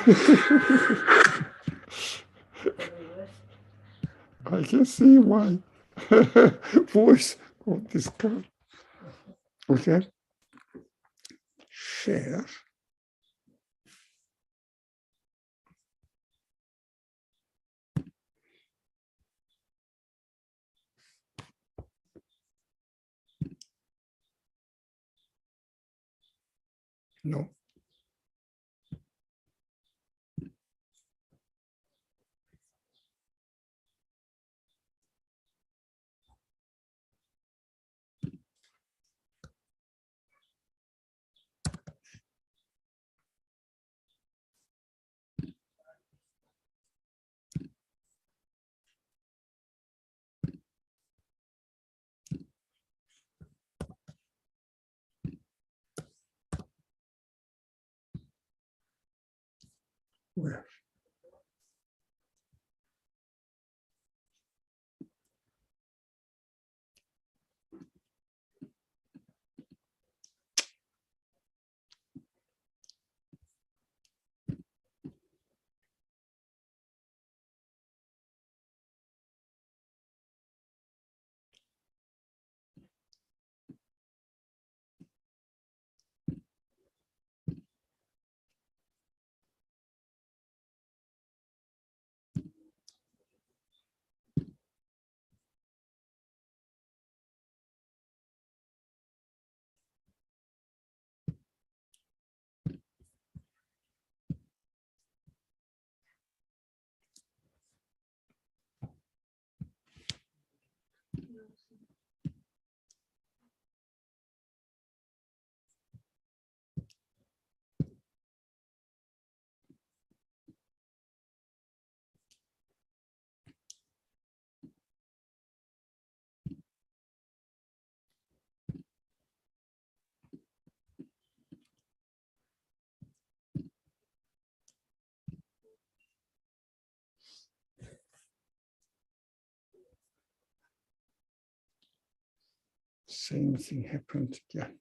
I can see why. Voice of this card. Okay. Share. No. Where? Same thing happened again.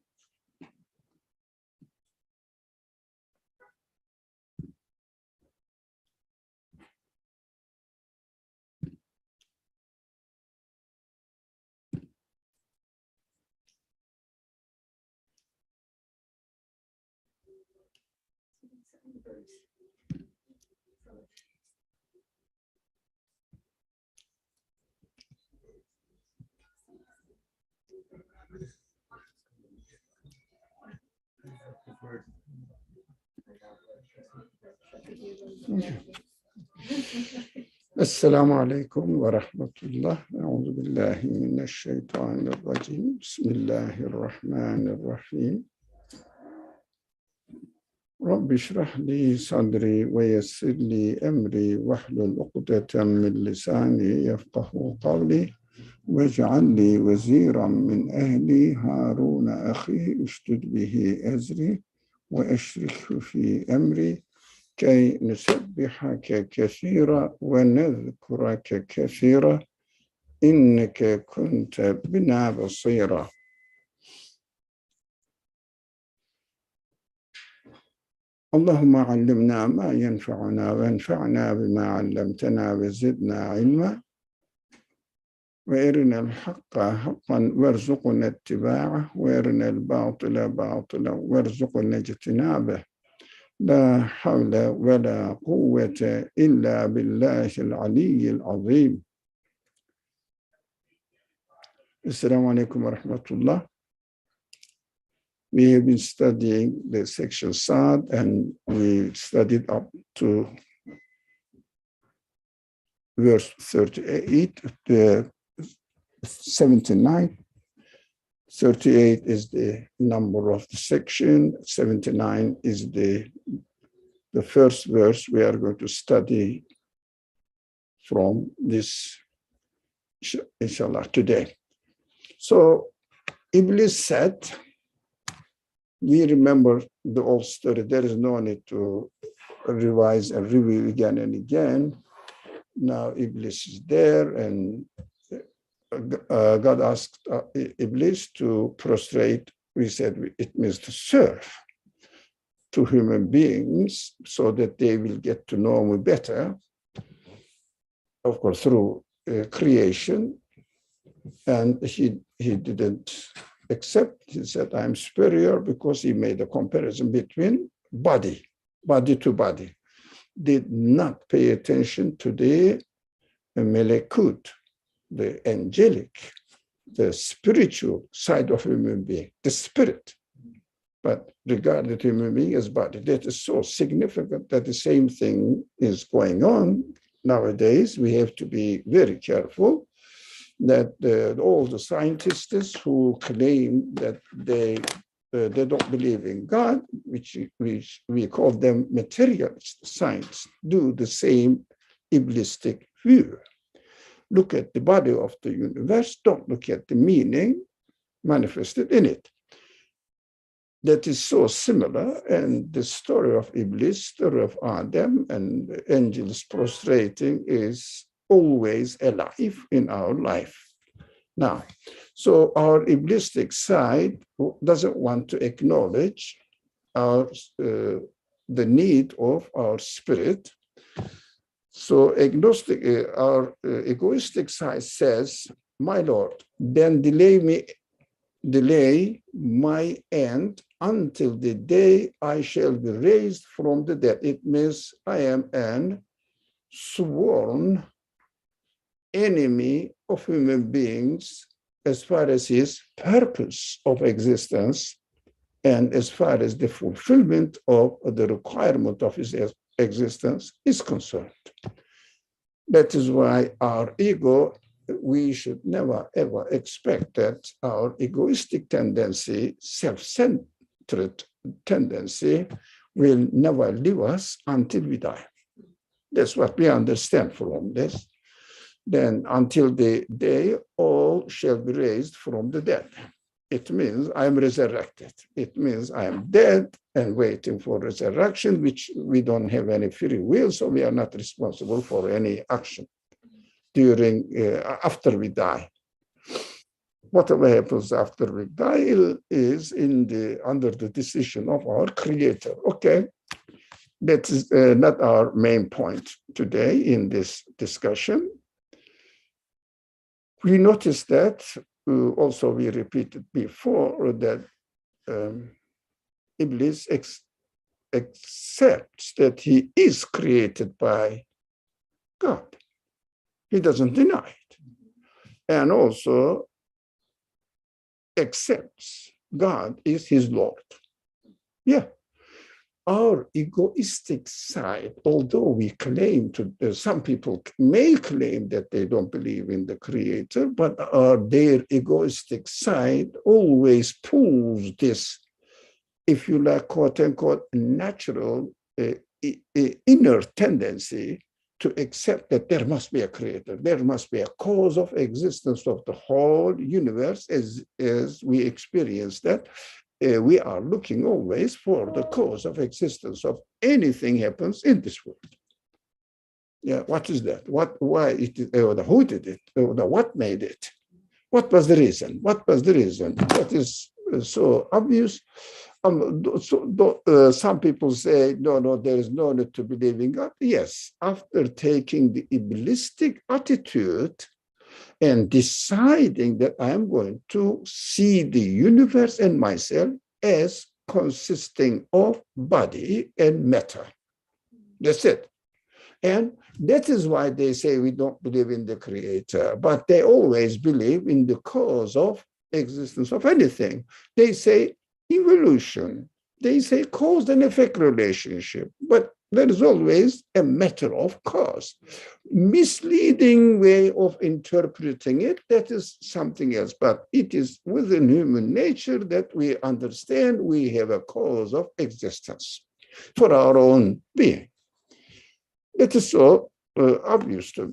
السلام عليكم ورحمة الله. أعوذ بالله من الشيطان الرجيم. بسم الله الرحمن الرحيم. رب اشرح لي صدري ويسر لي أمري واحلل عقدة من لساني يفقه قولي واجعل لي وزيرا من أهلي هارون أخي اشدد به أزري وأشركه في أمري كي نسبحك كثيرا ونذكرك كثيرا إنك كنت بنا بصيرا. اللهم علمنا ما ينفعنا وانفعنا بما علمتنا وزدنا علما وارنا الحق حقا وارزقنا اتباعه وارنا الباطل باطلا وارزقنا اجتنابه. لا حول ولا قوة إلا بالله العلي العظيم. Assalamu alaikum wa rahmatullah. We have been studying the section Sad, and we studied up to verse 38, 79. 38 is the number of the section, 79 is the first verse we are going to study from this, inshallah, today. So, Iblis said, we remember the old story. There is no need to revise and review again and again. Now Iblis is there, and God asked Iblis to prostrate. We said it means to serve. to human beings so that they will get to know me better, of course, through creation. And he didn't accept. He said, I'm superior, because he made a comparison between body to body. Did not pay attention to the melekut, the angelic, the spiritual side of human being, the spirit, but regarded human being as body. That is so significant that the same thing is going on nowadays. We have to be very careful that all the scientists who claim that they don't believe in God, which we call them materialist science, do the same iblistic view. Look at the body of the universe, don't look at the meaning manifested in it. That is so similar, and the story of Iblis, story of Adam and angels prostrating is always alive in our life. Now, so our iblistic side doesn't want to acknowledge the need of our spirit. So our egoistic side says, my Lord, then delay my end until the day I shall be raised from the dead. It means I am an sworn enemy of human beings as far as his purpose of existence and as far as the fulfillment of the requirement of his existence is concerned. That is why our ego, we should never ever expect that our egoistic tendency, self-centered tendency, will never leave us until we die. That's what we understand from this. Then until the day all shall be raised from the dead. It means I am resurrected. It means I am dead and waiting for resurrection, which we don't have any free will, so we are not responsible for any action after we die. Whatever happens after we die is under the decision of our Creator. Okay, that is not our main point today in this discussion. We noticed that, also we repeated before, that Iblis accepts that he is created by God. He doesn't deny it. And also accepts God is his Lord. Yeah. Our egoistic side, although we claim some people may claim that they don't believe in the Creator, but their egoistic side always pulls this, if you like, quote unquote, natural inner tendency to accept that there must be a Creator, there must be a cause of existence of the whole universe as we experience that. We are looking always for the cause of existence of anything happens in this world. Yeah, what is that? Why it is, who did it? What made it? What was the reason? What was the reason? That is so obvious. Some people say, no, there is no need to believe in God. Yes, after taking the iblistic attitude and deciding that I am going to see the universe and myself as consisting of body and matter. That's it. And that is why they say we don't believe in the Creator, but they always believe in the cause of existence of anything. They say evolution. They say cause and effect relationship, but there is always a matter of cause. Misleading way of interpreting it, that is something else, but it is within human nature that we understand we have a cause of existence for our own being. It is so obvious to,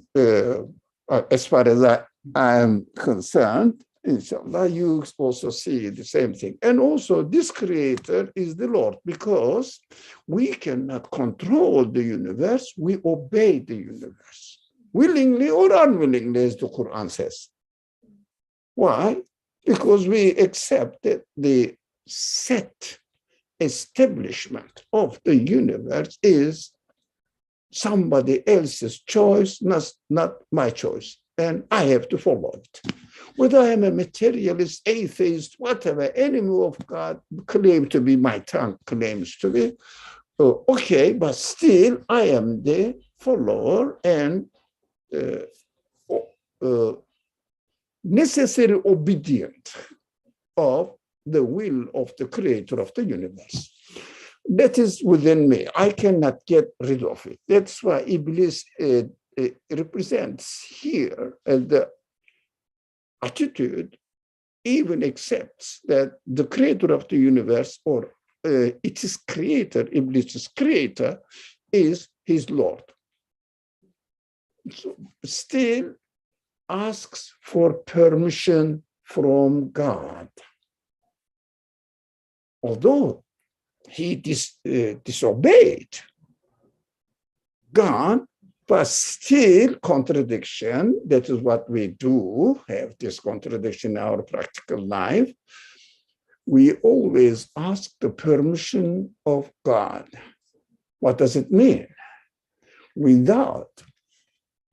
as far as I am concerned. Inshallah, you also see the same thing. And also, this Creator is the Lord, because we cannot control the universe, we obey the universe, willingly or unwillingly, as the Qur'an says. Why? Because we accept the set establishment of the universe is somebody else's choice, not my choice, and I have to follow it. Whether I am a materialist, atheist, whatever, enemy of God claim to be, my tongue claims to be, okay, but still I am the follower and necessary obedient of the will of the creator of the universe. That is within me. I cannot get rid of it. That's why Iblis represents here the attitude, even accepts that the creator of the universe, or its creator, Iblis's creator, is his Lord. So still asks for permission from God. Although he disobeyed God, but still contradiction. That is what we do, have this contradiction in our practical life. We always ask the permission of God. What does it mean? Without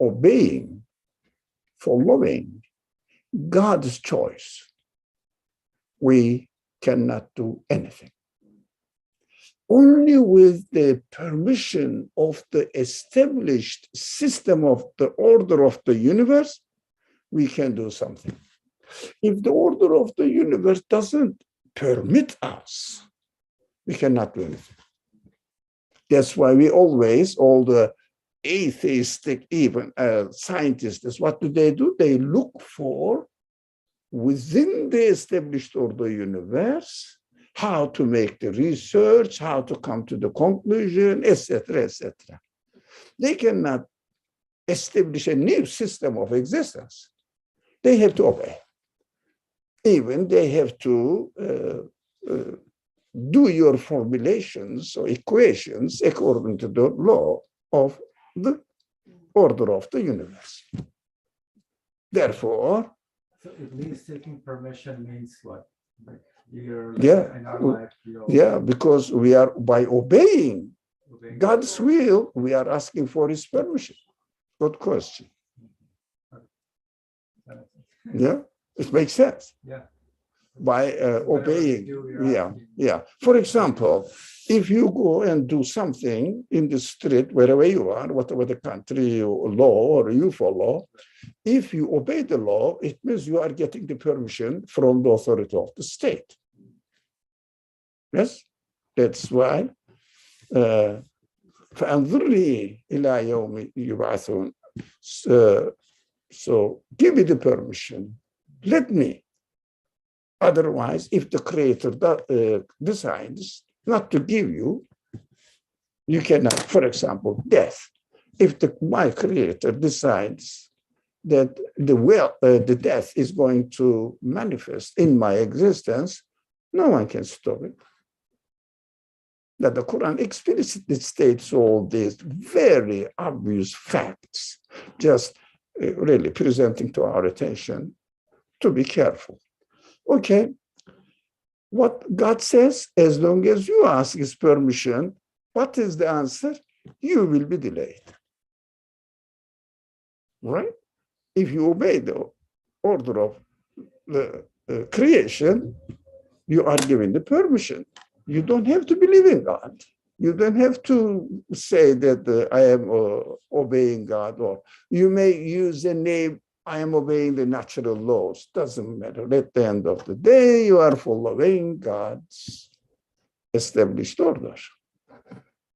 obeying, following God's choice, we cannot do anything. Only with the permission of the established system of the order of the universe, we can do something. If the order of the universe doesn't permit us, we cannot do anything. That's why we always, all the atheistic, even scientists, what do? They look for, within the established order universe, how to make the research, how to come to the conclusion, etc., etc. They cannot establish a new system of existence. They have to obey. Even they have to do your formulations or equations according to the law of the order of the universe. Therefore, so at least taking permission means what? Like you're in our life, because we are, by obeying God's will, we are asking for his permission. Good question. Yeah, it makes sense. Yeah. By obeying. Yeah. For example, if you go and do something in the street, wherever you are, whatever the country or law or you follow, if you obey the law, it means you are getting the permission from the authority of the state. Yes, that's why. فأنظرني إلى يوم يبعثون. So give me the permission. Let me. Otherwise, if the creator decides not to give you, you cannot. For example, death. If my creator decides that the death is going to manifest in my existence, no one can stop it. That the Quran explicitly states all these very obvious facts, just really presenting to our attention to be careful. Okay, what God says, as long as you ask his permission, what is the answer? You will be delayed. Right? If you obey the order of the creation, you are given the permission. You don't have to believe in God. You don't have to say that I am obeying God, or you may use the name, I am obeying the natural laws. Doesn't matter. At the end of the day, you are following God's established order,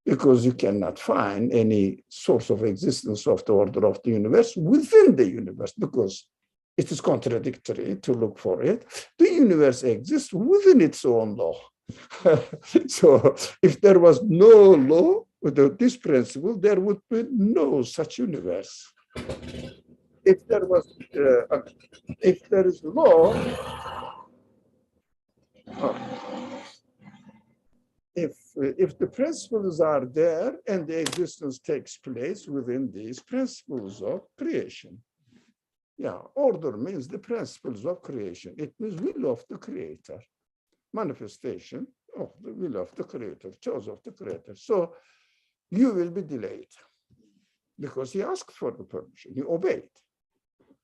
because you cannot find any source of existence of the order of the universe within the universe, because it is contradictory to look for it. The universe exists within its own law. So if there was no law without this principle, there would be no such universe. If there is law, if the principles are there and the existence takes place within these principles of creation. Yeah, order means the principles of creation. It means will of the creator. Manifestation of the will of the Creator, choice of the Creator. So you will be delayed because he asked for the permission, you obeyed.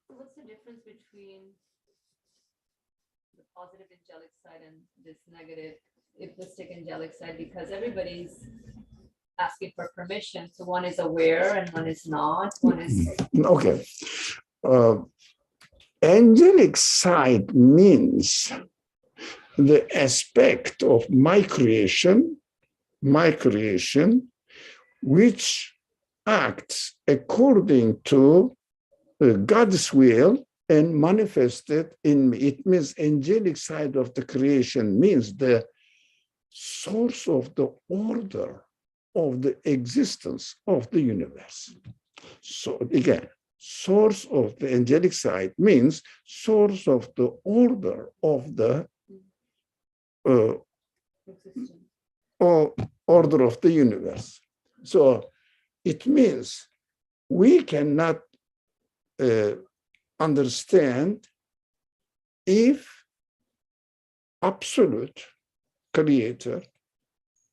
What's the difference between the positive angelic side and this negative iblistic angelic side? Because everybody's asking for permission. So one is aware and one is not. One is Okay. Angelic side means the aspect of my creation, which acts according to God's will and manifested in me. It means angelic side of the creation means the source of the order of the existence of the universe. So again, source of the angelic side means source of the order of the order of the universe. So it means we cannot understand if absolute creator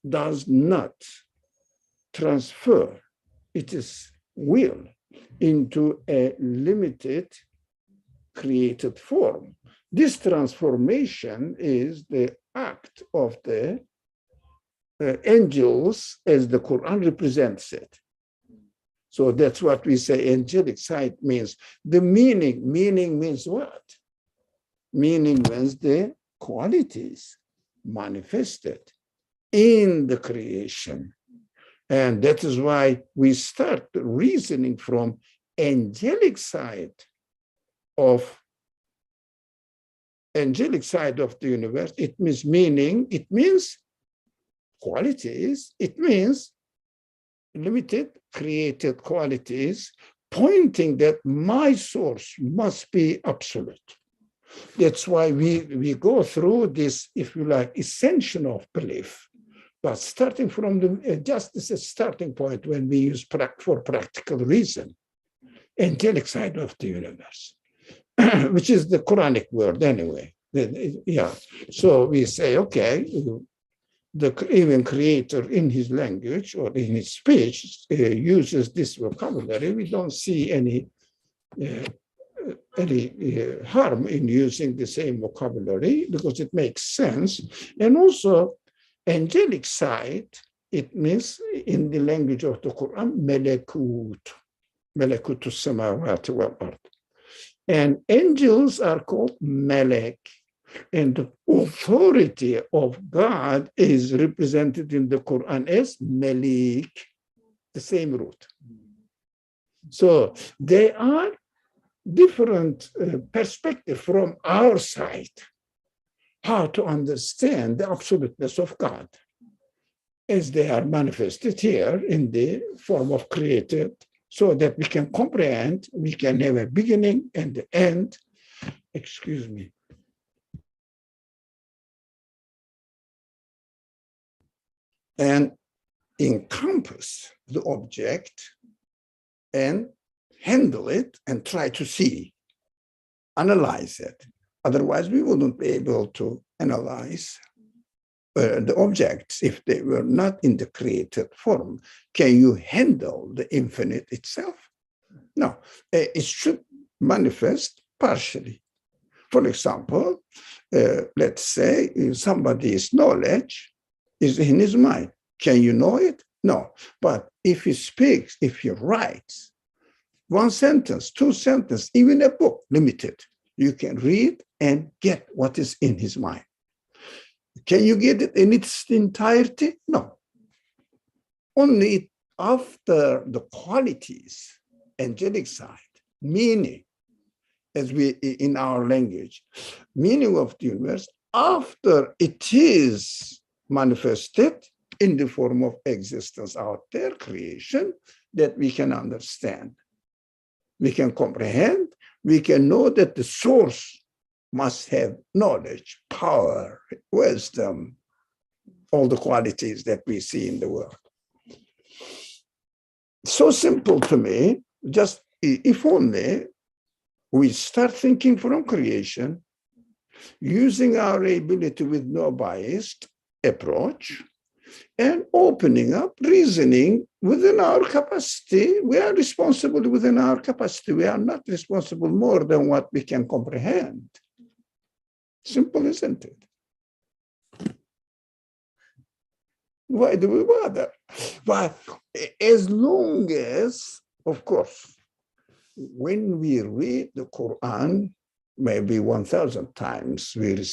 does not transfer its will into a limited created form. This transformation is the act of the angels as the Quran represents it. So that's what we say angelic side means. The meaning means what? Meaning means the qualities manifested in the creation. And that is why we start reasoning from angelic side of the universe. It means qualities, it means limited created qualities, pointing that my source must be absolute. That's why we go through this, if you like, ascension of belief. But starting from just as a starting point when we use for practical reason, angelic side of the universe, which is the Quranic word anyway. Yeah. So we say, okay, the even creator in his language or in his speech uses this vocabulary. We don't see any harm in using the same vocabulary because it makes sense. And also, angelic side, it means in the language of the Quran, melekutus samawati wal ard. And angels are called melek. And the authority of God is represented in the Quran as Malik, the same root. So they are different perspective from our side, how to understand the absoluteness of God as they are manifested here in the form of created, so that we can comprehend, we can have a beginning and the end. Excuse me. And encompass the object and handle it and try to see, analyze it. Otherwise, we wouldn't be able to analyze the objects if they were not in the created form. Can you handle the infinite itself? No, it should manifest partially. For example, let's say somebody's knowledge is in his mind. Can you know it? No. But if he speaks, if he writes, one sentence, two sentences, even a book, limited, you can read and get what is in his mind. Can you get it in its entirety? No. Only after the qualities, angelic side, meaning, as we in our language, meaning of the universe, after it is manifested in the form of existence out there, creation, that we can understand, we can comprehend, we can know that the source must have knowledge, power, wisdom, all the qualities that we see in the world. So simple to me, just if only we start thinking from creation, using our ability with no bias, approach and opening up, reasoning within our capacity. We are responsible within our capacity. We are not responsible more than what we can comprehend. Simple, isn't it? Why do we bother? But as long as, of course, when we read the Quran, maybe 1,000 times, we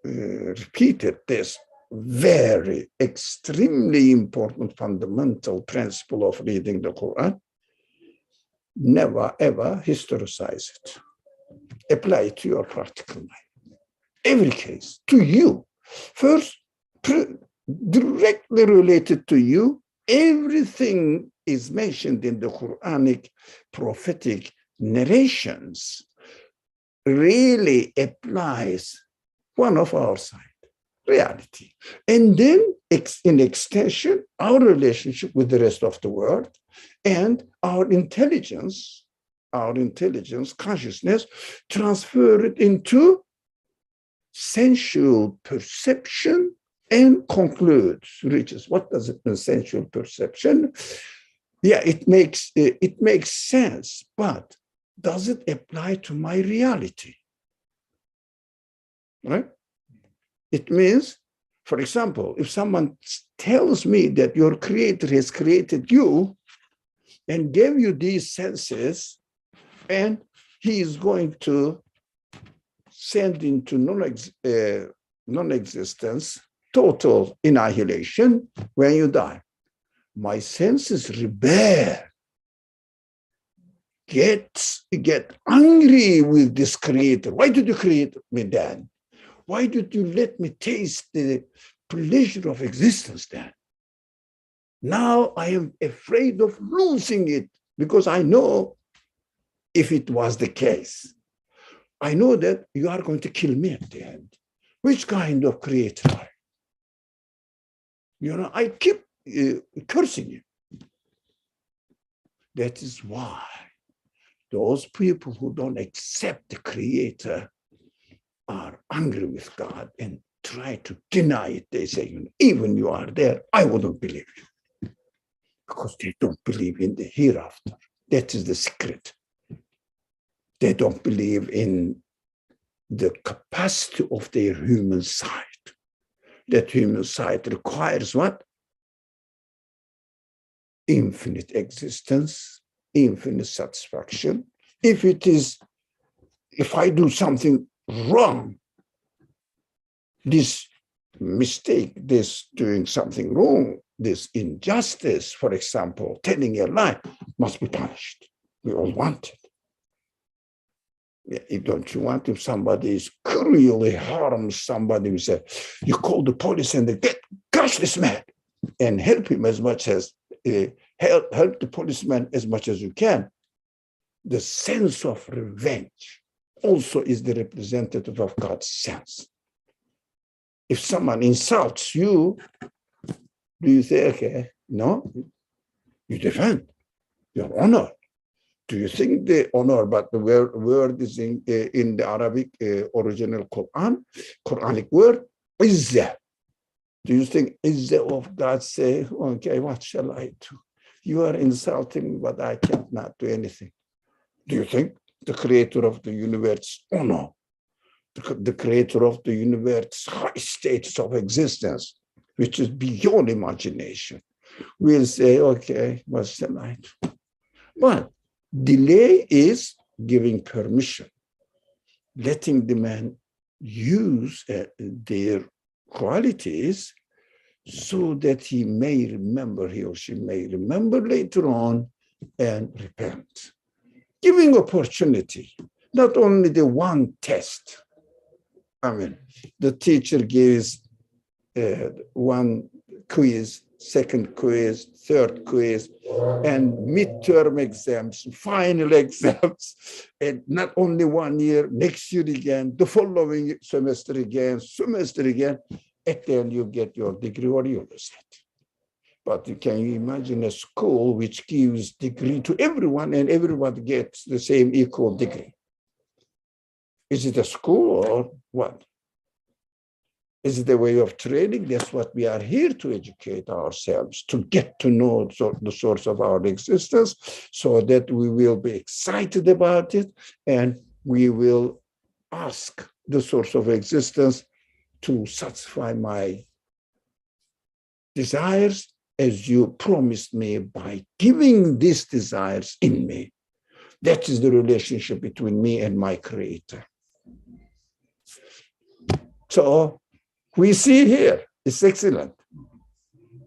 repeated this very extremely important fundamental principle of reading the Quran. Never, ever historicize it. Apply it to your practical life. Every case, to you. First, directly related to you, everything is mentioned in the Quranic prophetic narrations really applies one of our side, reality. And then in extension, our relationship with the rest of the world and our intelligence, consciousness, transfer it into sensual perception and concludes, reaches. What does it mean, sensual perception? Yeah, it makes sense, but does it apply to my reality? Right? It means, for example, if someone tells me that your creator has created you and gave you these senses, and he is going to send into non-existence, total annihilation when you die. My senses rebel, get angry with this creator. Why did you create me then? Why did you let me taste the pleasure of existence then? Now I am afraid of losing it because I know if it was the case, I know that you are going to kill me at the end. Which kind of creator are you? You know, I keep cursing you. That is why those people who don't accept the creator are angry with God and try to deny it. They say, even you are there, I wouldn't believe you. Because they don't believe in the hereafter. That is the secret. They don't believe in the capacity of their human side. That human side requires what? Infinite existence, infinite satisfaction. If I do something wrong, this mistake, this doing something wrong, this injustice, for example, telling a lie, must be punished. We all want it. Yeah, don't you want, if somebody is cruelly harms somebody, you say, you call the police and they catch this man and help him as much as, help the policeman as much as you can. The sense of revenge also is the representative of God's sense. If someone insults you, do you say, okay, no? You defend your honor. Do you think the honor, but the word is in the Arabic original Quranic word, izzah. Do you think izzah of God say, okay, what shall I do? You are insulting me, but I cannot do anything. Do you think the creator of the universe, honor, the creator of the universe, high states of existence, which is beyond imagination, will say, okay, what shall I do? But delay is giving permission, letting the man use their qualities so that he or she may remember later on and repent. Giving opportunity, not only the one test. I mean, the teacher gives one quiz, second quiz, third quiz, and midterm exams, final exams, and not only 1 year, next year again, the following semester again, at the end you get your degree or you lose it. But can you imagine a school which gives degree to everyone and everyone gets the same equal degree? Is it a school or what? is the way of training. That's what we are here to educate ourselves, to get to know the source of our existence, so that we will be excited about it and we will ask the source of existence to satisfy my desires as you promised me by giving these desires in me. That is the relationship between me and my creator. So we see here, it's excellent.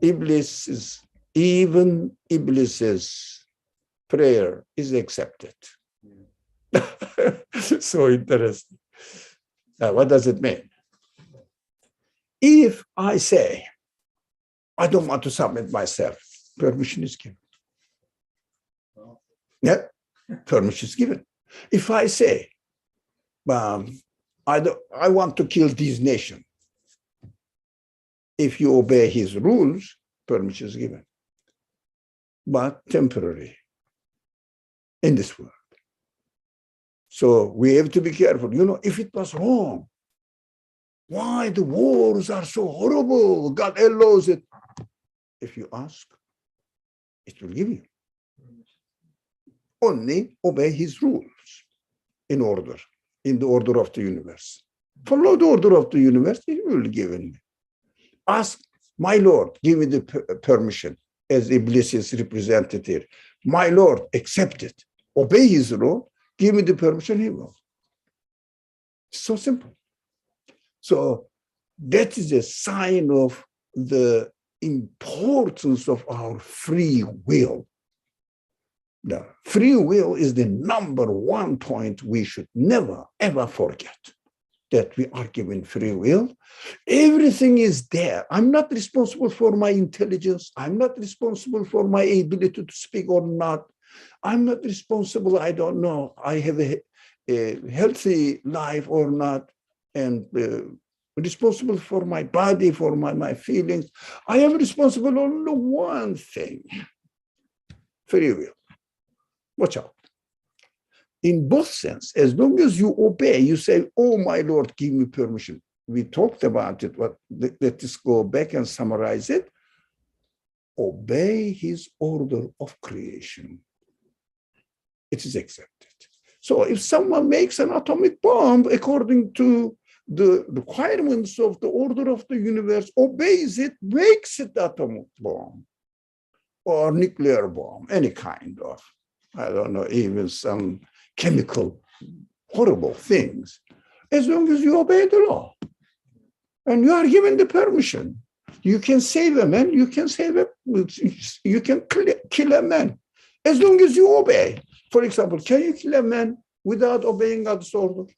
Even Iblis's prayer is accepted. So interesting. Now, what does it mean? If I say, I don't want to submit myself, permission is given. Yeah, permission is given. If I say, I want to kill this nation, if you obey his rules, permission is given. But temporary in this world. So we have to be careful. You know, if it was wrong, why the wars are so horrible? God allows it. If you ask, it will give you. Only obey his rules in the order of the universe. Follow the order of the universe, he will give me. Ask, my Lord, give me the permission as Iblis's representative. My Lord, accept it. Obey his rule, give me the permission, he will. It's so simple. So that is a sign of the importance of our free will. The free will is the number one point we should never, ever forget, that we are given free will. Everything is there. I'm not responsible for my intelligence. I'm not responsible for my ability to speak or not. I'm not responsible, I don't know, I have a healthy life or not, and responsible for my body, for my feelings. I am responsible only one thing, free will. Watch out. In both sense, as long as you obey, you say, oh, my Lord, give me permission. We talked about it, but let us go back and summarize it. Obey his order of creation. It is accepted. So if someone makes an atomic bomb according to the requirements of the order of the universe, obeys it, makes it atomic bomb or nuclear bomb, any kind of, I don't know, even some chemical, horrible things, as long as you obey the law and you are given the permission. You can save a man, you can save a, you can kill a man, as long as you obey. For example, can you kill a man without obeying God's order?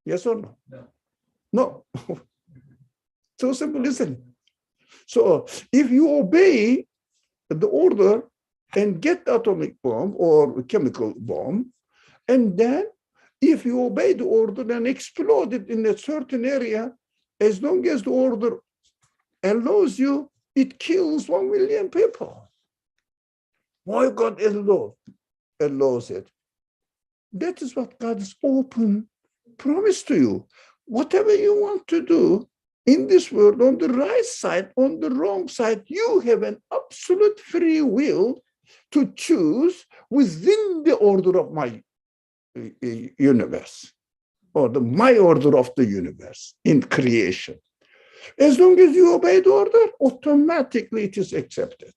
Yes or no? No. No. So simple, isn't it? So if you obey the order and get the atomic bomb or chemical bomb, and then if you obey the order and explode it in a certain area, as long as the order allows you, it kills 1 million people. Why God allows it? That is what God's open promise to you. Whatever you want to do in this world, on the right side, on the wrong side, you have an absolute free will to choose within the order of my universe, or my order of the universe in creation. As long as you obey the order, automatically it is accepted.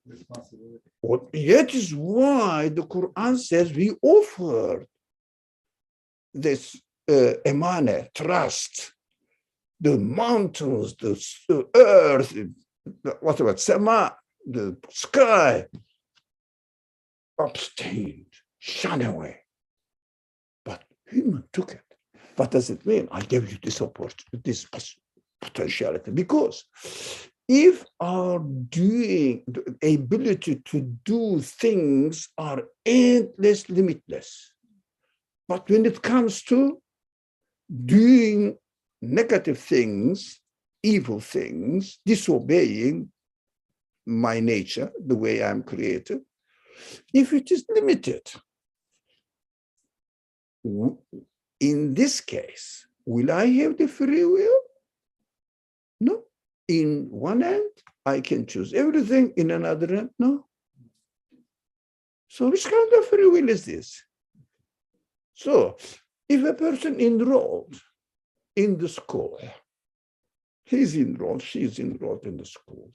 That is why the Quran says we offer this emane, trust, the mountains, the earth, whatever, sama, the sky, abstained, shun away. But human took it. What does it mean? I gave you this opportunity, this potentiality, because if our doing, the ability to do things are endless, limitless, but when it comes to doing negative things, evil things, disobeying my nature, the way I'm created, if it is limited, in this case, will I have the free will? No. In one hand, I can choose everything. In another hand, no. So which kind of free will is this? So if a person enrolled in the school, he's enrolled, she's enrolled in the school,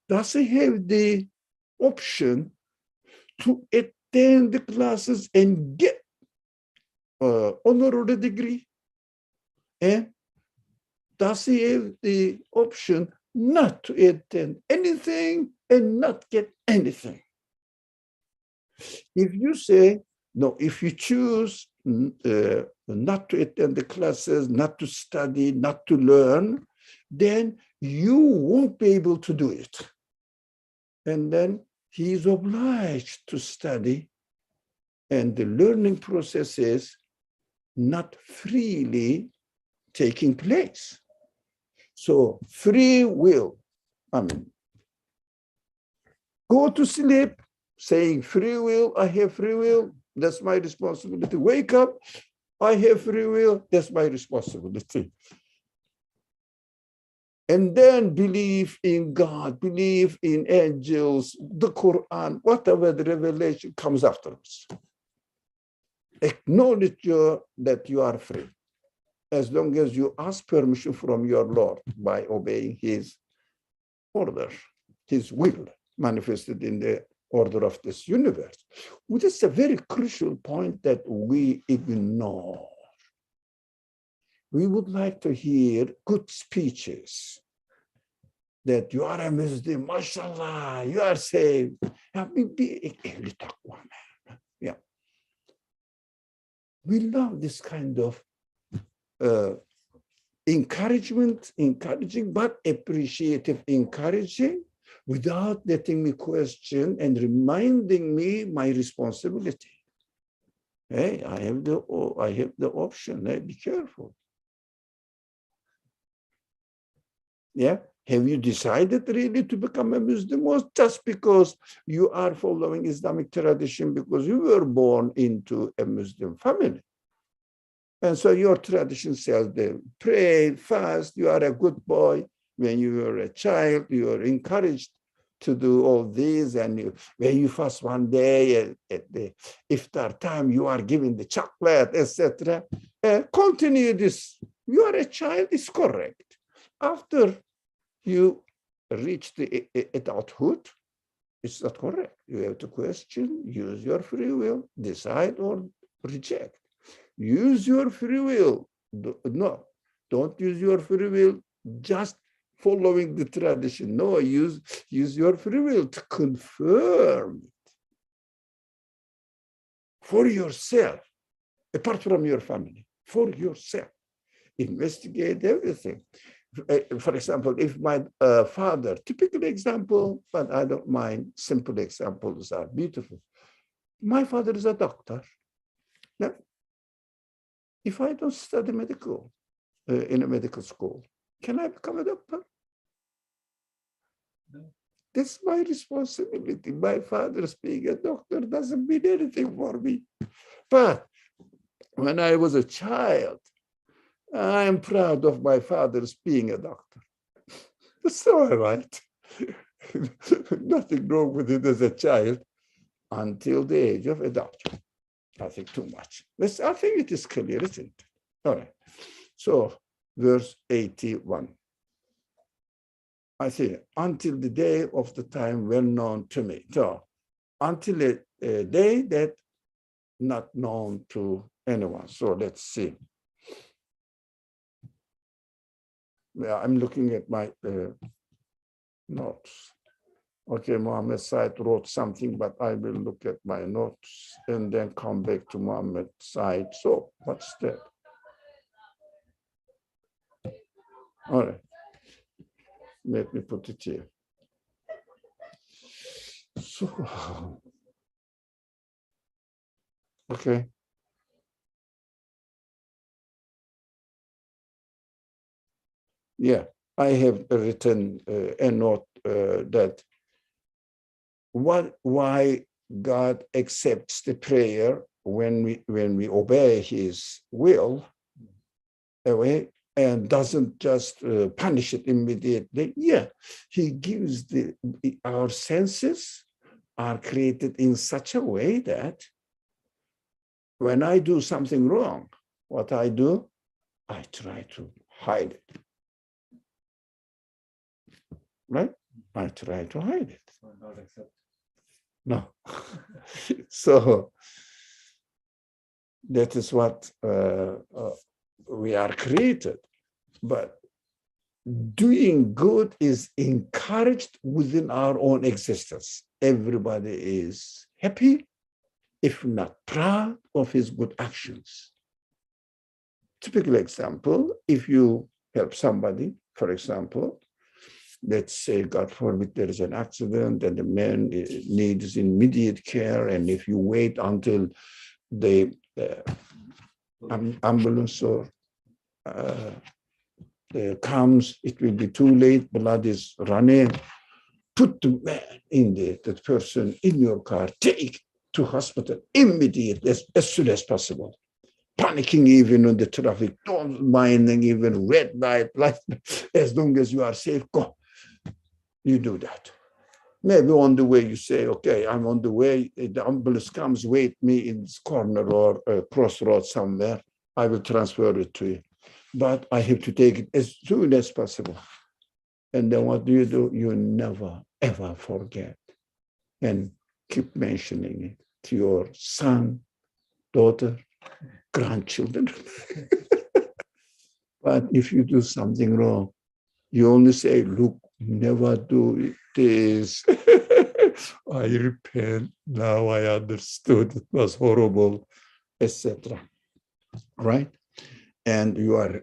does he have the option to attend the classes and get honorary degree? And does he have the option not to attend anything and not get anything? If you say, no, if you choose not to attend the classes, not to study, not to learn, then you won't be able to do it. And then he is obliged to study, and the learning process is not freely taking place. So free will, go to sleep saying free will, I have free will, that's my responsibility. Wake up, I have free will, that's my responsibility. And then believe in God, believe in angels, the Qur'an, whatever the revelation comes afterwards. Acknowledge that you are free, as long as you ask permission from your Lord by obeying his order, his will manifested in the order of this universe. Which is a very crucial point that we ignore. We would like to hear good speeches that you are a Muslim, mashallah, you are saved. Yeah. We love this kind of encouraging, but appreciative encouraging, without letting me question and reminding me my responsibility. Hey, I have the option. Hey, be careful. Yeah. Have you decided really to become a Muslim, or just because you are following Islamic tradition because you were born into a Muslim family? And so your tradition says that pray, fast, you are a good boy. When you were a child, you were encouraged to do all these, and when you fast one day at the iftar time, you are given the chocolate, etc. Continue this. You are a child, is correct. After you reach the adulthood, it's not correct. You have to question, use your free will, decide or reject. Use your free will. No, don't use your free will just following the tradition. No, use your free will to confirm it for yourself, apart from your family, for yourself. Investigate everything. For example, if my father, typical example, but I don't mind, simple examples are beautiful. My father is a doctor. Now, if I don't study medical in a medical school, can I become a doctor? No. That's my responsibility. My father's being a doctor doesn't mean anything for me. But when I was a child, I'm proud of my father's being a doctor. That's all right. Nothing wrong with it as a child until the age of adulthood. I think too much. I think it is clear, isn't it? All right. So, verse 81. I say, until the day of the time well known to me. So, until a day that not known to anyone. So, let's see. Yeah, I'm looking at my notes. Okay, Mohammed Said wrote something, but I will look at my notes and then come back to Mohammed Said. So, what's that? All right. Let me put it here. So, okay. Yeah, I have written a note that why God accepts the prayer when we obey his will away and doesn't just punish it immediately. Yeah, he gives our senses are created in such a way that when I do something wrong, what I do, I try to hide it. Right? I try to hide it. So not accept. No. So that is what we are created. But doing good is encouraged within our own existence. Everybody is happy, if not proud of his good actions. Typical example, if you help somebody, for example, let's say, God forbid, there is an accident and the man needs immediate care, and if you wait until the ambulance or comes, it will be too late, blood is running. Put the man in that person in your car, take to hospital immediately, as soon as possible. Panicking even on the traffic, don't minding even red light, as long as you are safe, go. You do that. Maybe on the way you say, okay, I'm on the way, the ambulance comes, wait me in this corner or a crossroad somewhere, I will transfer it to you. But I have to take it as soon as possible. And then what do? You never, ever forget and keep mentioning it to your son, daughter, grandchildren. But if you do something wrong, you only say, look, never do this. I repent. Now I understood. It was horrible, etc. Right? And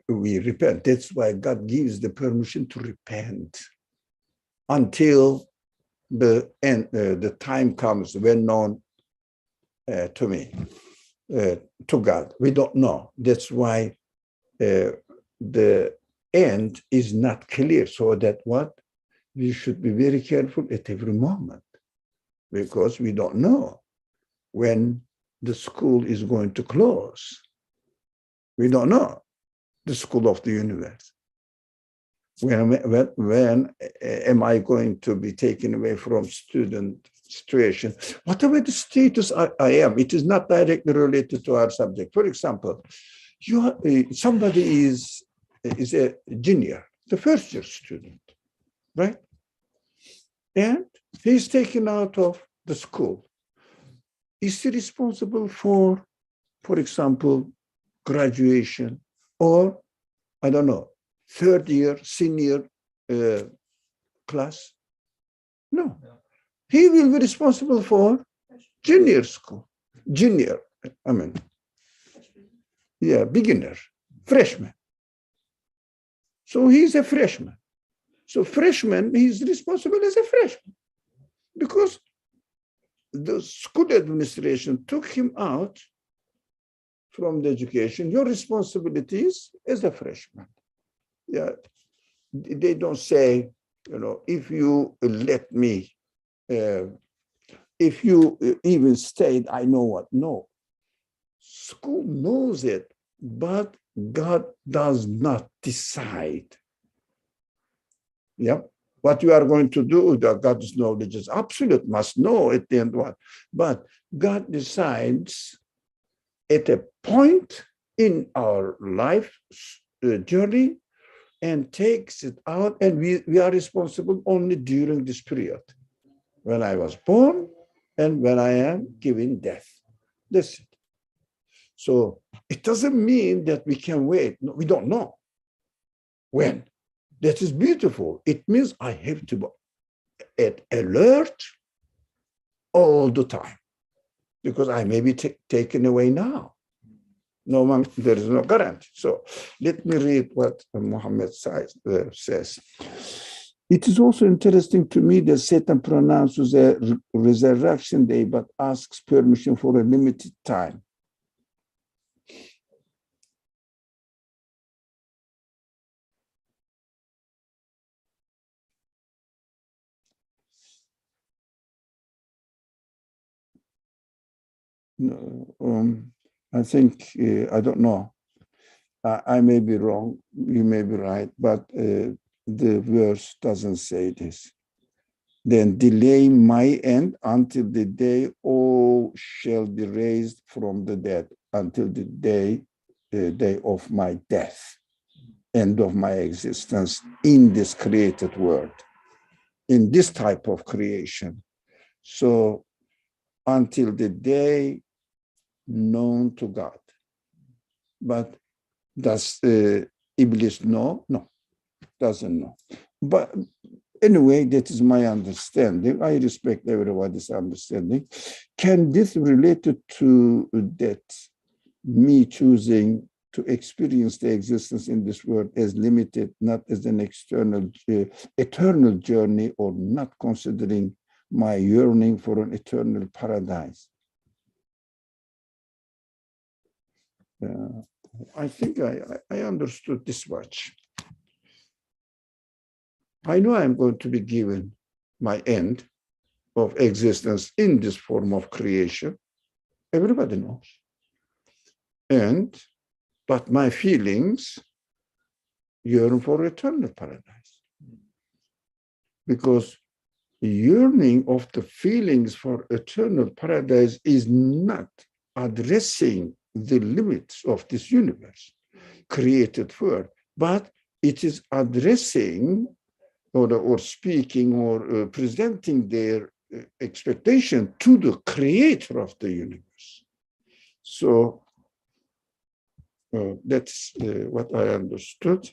we repent. That's why God gives the permission to repent until the end, the time comes when known to me, to God. We don't know. That's why the end is not clear. So that what? We should be very careful at every moment, because we don't know when the school is going to close. We don't know the school of the universe. When am I going to be taken away from student situation? Whatever the status I am, it is not directly related to our subject. For example, somebody is a junior, the first year student, right? And he's taken out of the school. Is he responsible for example, graduation or, I don't know, third year, senior class? No. He will be responsible for junior school, beginner, freshman. So he's a freshman. So freshman, he's responsible as a freshman because the school administration took him out from the education. Your responsibilities as a freshman. Yeah, they don't say, if you let me, if you even stayed, I know what. No, school knows it, but God does not decide. Yep. What you are going to do, God's knowledge is absolute, must know at the end what. But God decides at a point in our life journey and takes it out, and we are responsible only during this period. When I was born and when I am giving death. That's it. So it doesn't mean that we can wait. No, we don't know when. That is beautiful. It means I have to be at alert all the time because I may be taken away now. No one, there is no guarantee. So let me read what Muhammad says. It is also interesting to me that Satan pronounces a resurrection day, but asks permission for a limited time. I think, I don't know. I may be wrong, you may be right, but the verse doesn't say this. Then delay my end until the day all shall be raised from the dead, until the day of my death, end of my existence in this created world, in this type of creation. So until the day known to God. But does Iblis know? No, doesn't know. But anyway, that is my understanding. I respect everybody's understanding. Can this relate to that, me choosing to experience the existence in this world as limited, not as an external, eternal journey, or not considering my yearning for an eternal paradise? I think I understood this much. I know I'm going to be given my end of existence in this form of creation. Everybody knows. But my feelings yearn for eternal paradise. Because yearning of the feelings for eternal paradise is not addressing the limits of this universe, created world, but it is addressing or speaking or presenting their expectation to the creator of the universe. So that's what I understood.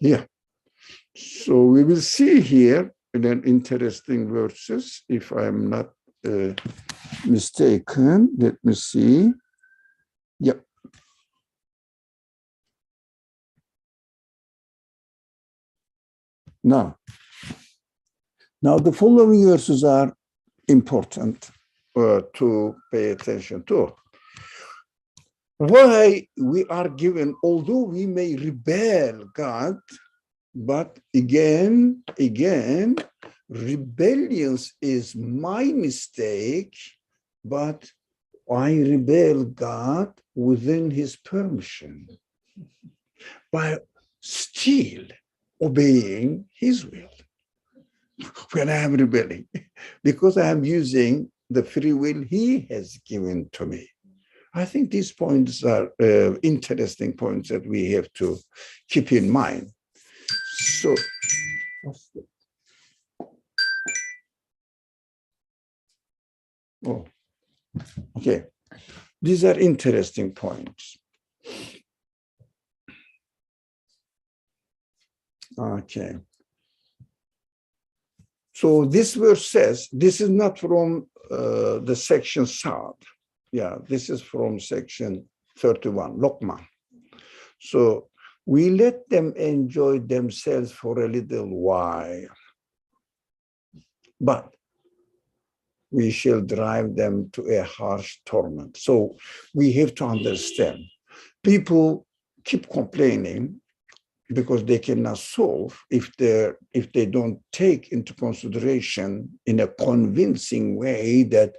Yeah. So we will see here in an interesting verses, if I'm not mistaken. Let me see. Yep. Now the following verses are important to pay attention to. Why we are given, although we may rebel God, but again, rebellion is my mistake, but I rebel God within his permission by still obeying his will when I am rebelling, because I am using the free will he has given to me. I think these points are interesting points that we have to keep in mind. So, oh, okay. These are interesting points. Okay. So this verse says, this is not from the section Saad. Yeah, this is from section 31, Lokman. So we let them enjoy themselves for a little while, but we shall drive them to a harsh torment. So we have to understand, people keep complaining because they cannot solve if they don't take into consideration in a convincing way that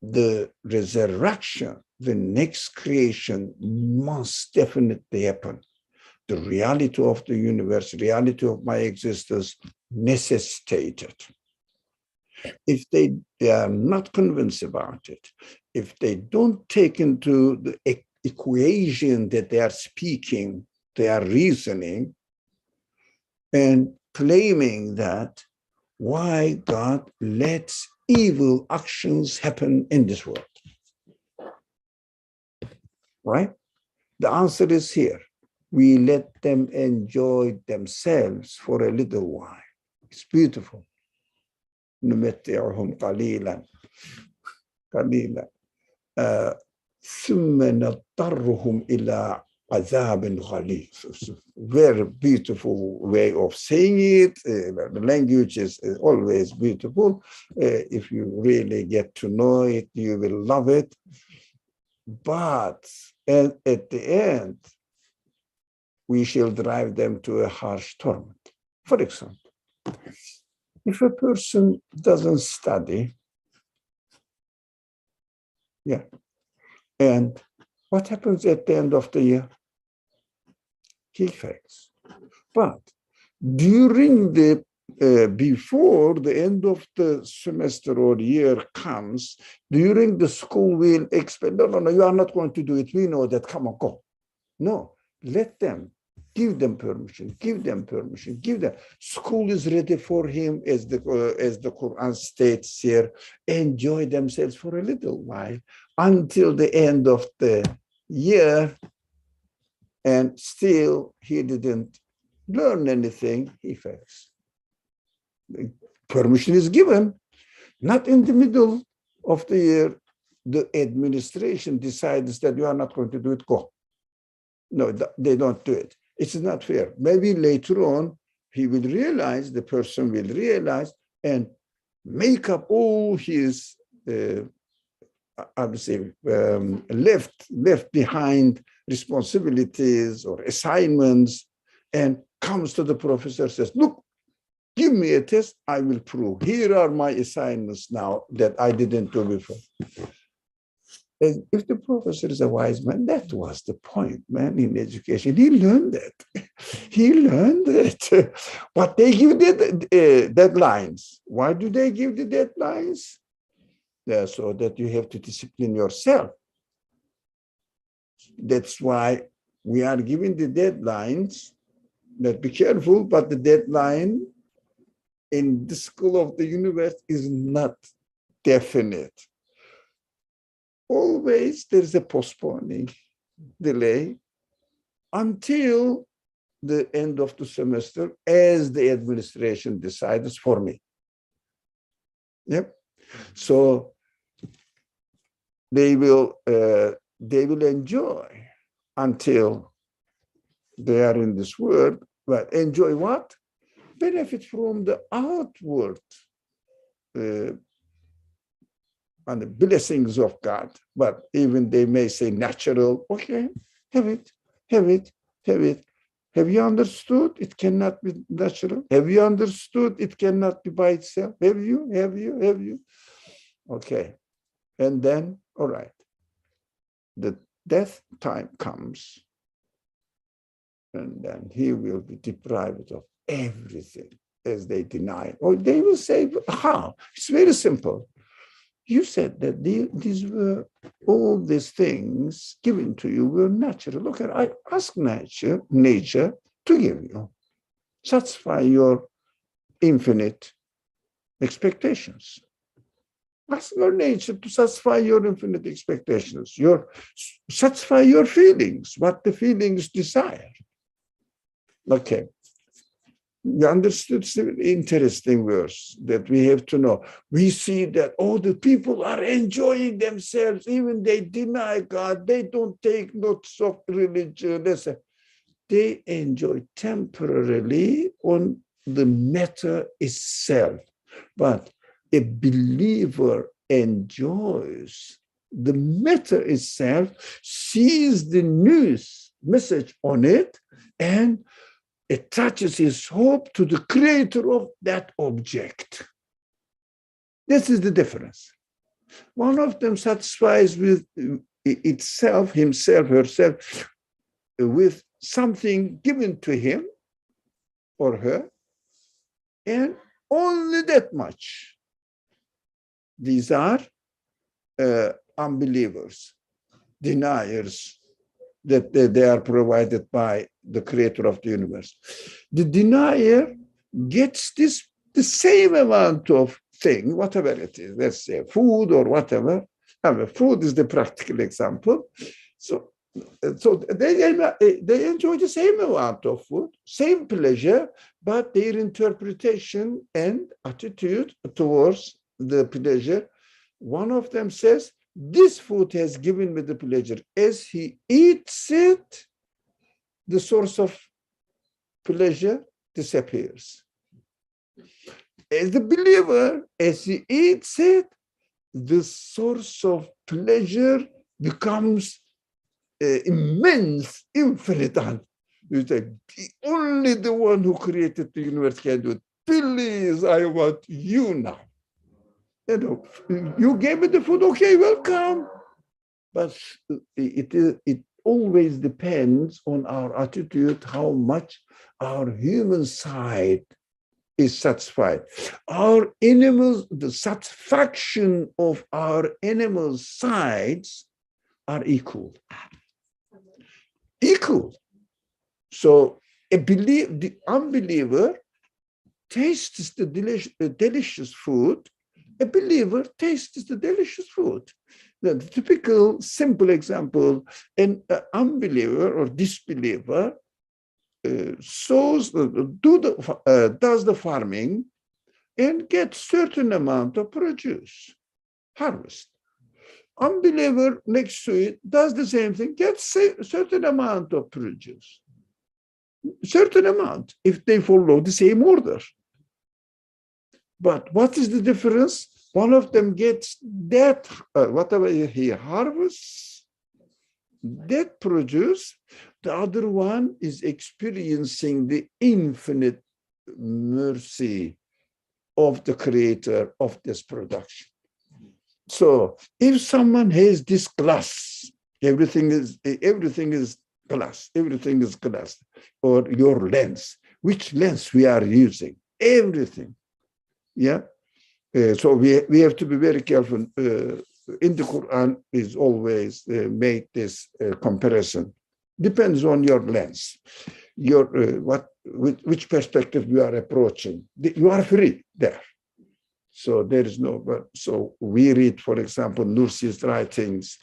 the resurrection, the next creation, must definitely happen. The reality of the universe, reality of my existence necessitated. If they are not convinced about it, if they don't take into the equation that they are speaking, they are reasoning and claiming that why God lets evil actions happen in this world. Right? The answer is here. We let them enjoy themselves for a little while. It's beautiful. نمتعهم قليلا قليلا ثم نضطرهم إلى عذاب غليظ. Very beautiful way of saying it. The language is always beautiful. If you really get to know it, you will love it. But at the end, we shall drive them to a harsh torment. For example, if a person doesn't study, And what happens at the end of the year? He fails. But during the before the end of the semester or year comes, during the school will expect, no, you are not going to do it. We know that, come on, go. No, let them, give them permission, give them permission, give them. School is ready for him, as the Quran states here, enjoy themselves for a little while until the end of the year, and still he didn't learn anything, he fails. Permission is given, not in the middle of the year, the administration decides that you are not going to do it, go. No, they don't do it. It's not fair. Maybe later on, he will realize, the person will realize and make up all his, I would say, left behind responsibilities or assignments, and comes to the professor, says, look, give me a test, I will prove. Here are my assignments now that I didn't do before. And if the professor is a wise man, that was the point, man, in education. He learned that. He learned it. But they give the deadlines. Why do they give the deadlines? Yeah, so that you have to discipline yourself. That's why we are giving the deadlines. But be careful, but the deadline in the school of the universe is not definite. Always there's a postponing, delay, until the end of the semester, as the administration decides for me. Yep. So they will enjoy until they are in this world, but enjoy what? Benefit from the outward and the blessings of God. But even they may say natural, okay, have it, have it, have it. Have you understood? It cannot be natural. Have you understood? It cannot be by itself. Have you? Have you? Have you? Okay. And then, all right, the death time comes, and then he will be deprived of everything as they deny. Or they will say, how? It's very simple. You said that these were, all these things given to you were natural. Look, I ask nature to give you, satisfy your infinite expectations. Ask your nature to satisfy your infinite expectations, satisfy your feelings, what the feelings desire. Okay. You understood? It's an interesting verse that we have to know. We see that all the people are enjoying themselves, even they deny God, they don't take notes of religion. They enjoy temporarily on the matter itself. But a believer enjoys the matter itself, sees the news message on it, and attaches his hope to the creator of that object. This is the difference. One of them satisfies with itself, himself, herself, with something given to him or her, and only that much. These are unbelievers, deniers, that they are provided by the creator of the universe. The denier gets the same amount of thing, whatever it is, let's say food or whatever. I mean, food is the practical example. So they enjoy the same amount of food, same pleasure, but their interpretation and attitude towards the pleasure, one of them says, this food has given me the pleasure. As he eats it, the source of pleasure disappears. As the believer, as he eats it, the source of pleasure becomes immense, infinite. You say, only the one who created the universe can do it. Please, I want you now. You know, you gave me the food, okay, welcome. But it always depends on our attitude, how much our human side is satisfied. Our animals, the satisfaction of our animal sides are equal. Equal. So the unbeliever tastes the delicious food. A believer tastes the delicious food. The typical simple example, an unbeliever or disbeliever does the farming and gets certain amount of produce, harvest. Unbeliever next to it does the same thing, gets a certain amount of produce, certain amount, if they follow the same order. But what is the difference? One of them gets that, whatever he harvests, that produce. The other one is experiencing the infinite mercy of the creator of this production. So if someone has this glass, everything is glass, everything is glass, or your lens, which lens we are using, everything. Yeah. So we have to be very careful. In the Quran is always made this comparison. Depends on your lens, your which perspective you are approaching. You are free there. So there is no. So we read, for example, Nursi's writings.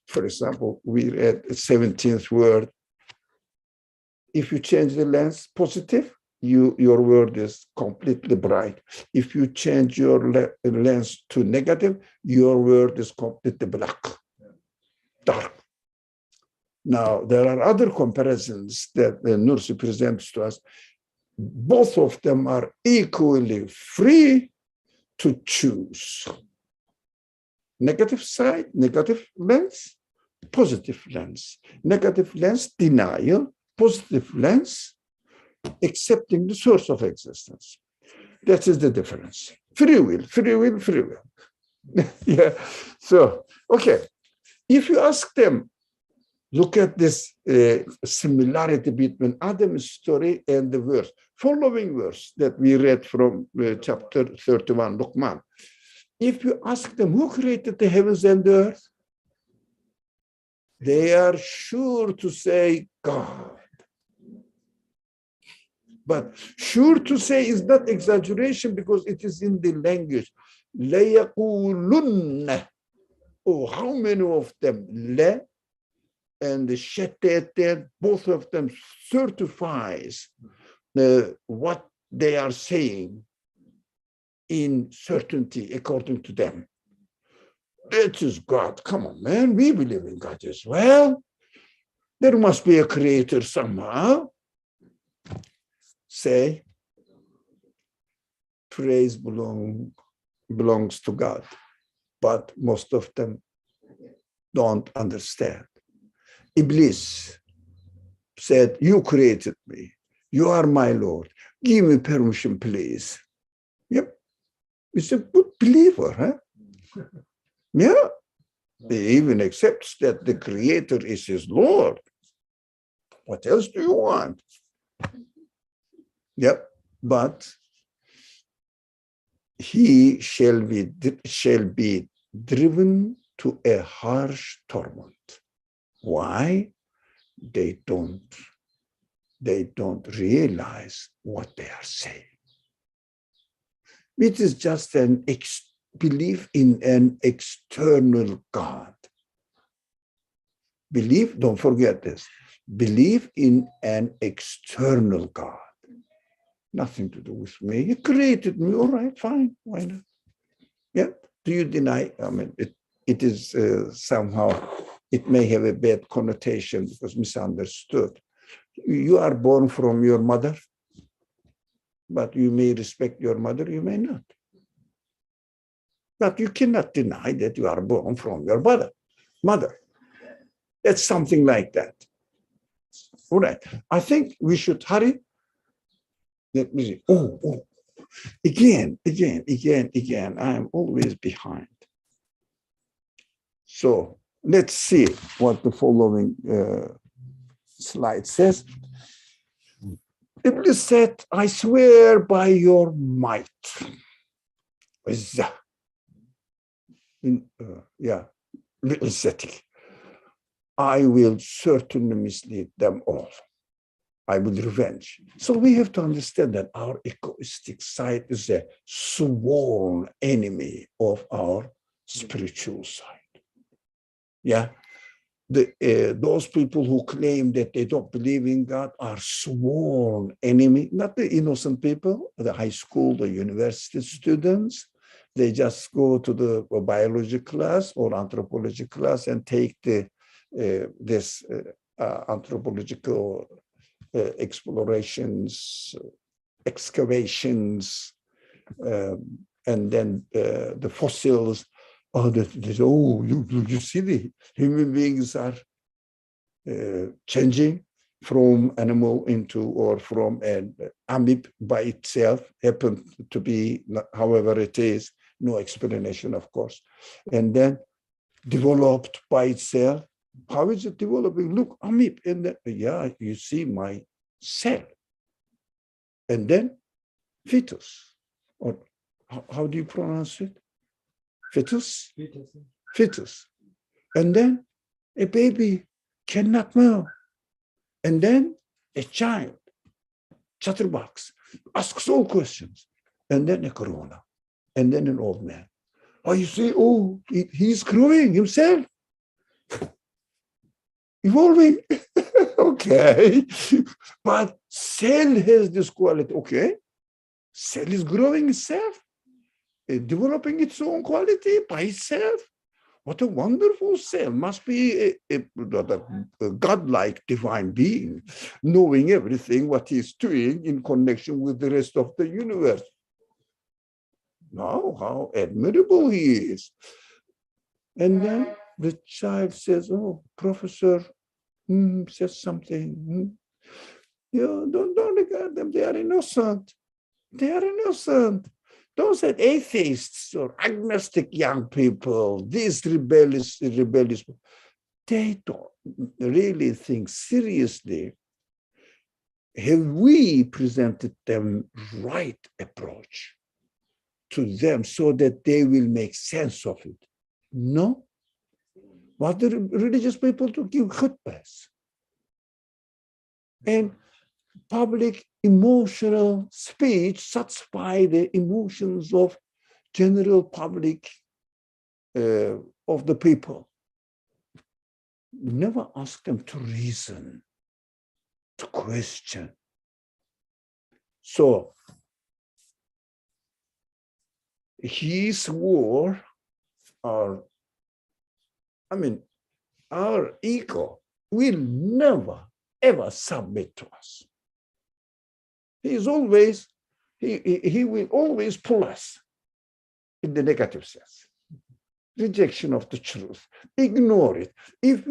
For example, we read the 17th word. If you change the lens positive, your word is completely bright. If you change your lens to negative, your word is completely black, dark. Now, there are other comparisons that Nursi presents to us. Both of them are equally free to choose. Negative side, negative lens, positive lens. Negative lens, denial. Positive lens, accepting the source of existence. That is the difference. Free will, free will, free will. Yeah. So, okay. If you ask them, look at this similarity between Adam's story and the verse, following verse that we read from chapter 31, Luqman. If you ask them who created the heavens and the earth, they are sure to say God. But sure to say is not exaggeration because it is in the language. لَيَقُولُنَّ. Oh, how many of them? La and the shettet, both of them certifies what they are saying in certainty according to them. That is God. Come on, man. We believe in God as well. There must be a creator somehow. Say, praise belongs to God, but most of them don't understand. Iblis said, you created me. You are my Lord. Give me permission, please. Yep. He's a good believer, huh? Yeah. He even accepts that the creator is his Lord. What else do you want? Yep, but he shall be driven to a harsh torment. Why? They don't realize what they are saying. It is just an belief in an external God. Believe, don't forget this, believe in an external God. Nothing to do with me. He created me. All right, fine. Why not? Yeah. Do you deny? I mean, it is somehow, it may have a bad connotation because misunderstood. You are born from your mother, but you may respect your mother, you may not. But you cannot deny that you are born from your mother. It's something like that. All right. I think we should hurry. Let me see. Oh. Again. I am always behind. So let's see what the following slide says. Iblis said, I swear by your might. I will certainly mislead them all. I will revenge. So we have to understand that our egoistic side is a sworn enemy of our spiritual side. Yeah. Those people who claim that they don't believe in God are sworn enemy, not the innocent people, the high school, the university students. They just go to the biology class or anthropology class and take this anthropological explorations, excavations, and then the fossils. You see the human beings are changing from animal into, or from an amoeba by itself, happened to be, however it is, no explanation, of course. And then developed by itself. How is it developing? Look, amoeba, and then, yeah, you see my cell. And then fetus, or how do you pronounce it? Fetus? Fetus. And then a baby cannot move. And then a child, chatterbox, asks all questions. And then a corona. And then an old man. Oh, you say, oh, he's growing himself. Evolving. Okay. But cell has this quality. Okay. Cell is growing itself, developing its own quality by itself. What a wonderful cell. Must be a godlike divine being, knowing everything what he's doing in connection with the rest of the universe. Now, how admirable he is. And then the child says, oh, professor says something. You don't regard them. They are innocent. They are innocent. Those are atheists or agnostic young people, these rebellious, they don't really think seriously. Have we presented them right approach to them so that they will make sense of it? No. What the religious people to give khutbahs and public emotional speech satisfy the emotions of general public of the people. Never ask them to reason, to question. So he swore our ego will never, ever submit to us. He will always pull us in the negative sense. Rejection of the truth. Ignore it. If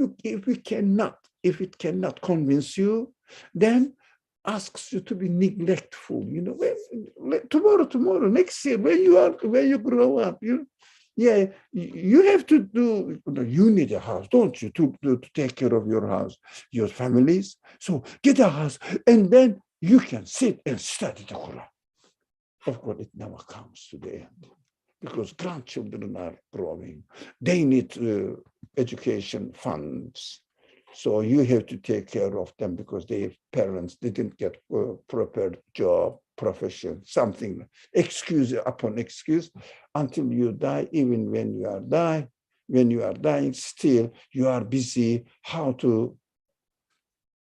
it cannot convince you, then asks you to be neglectful. Tomorrow, next year, when you grow up, you have to do. You need a house, don't you, to take care of your house, your families. So get a house, and then you can sit and study the Quran. Of course, it never comes to the end because grandchildren are growing. They need education funds. So you have to take care of them because their parents didn't get a proper job, profession, something, excuse upon excuse, until you die. Even when you are dying, still you are busy how to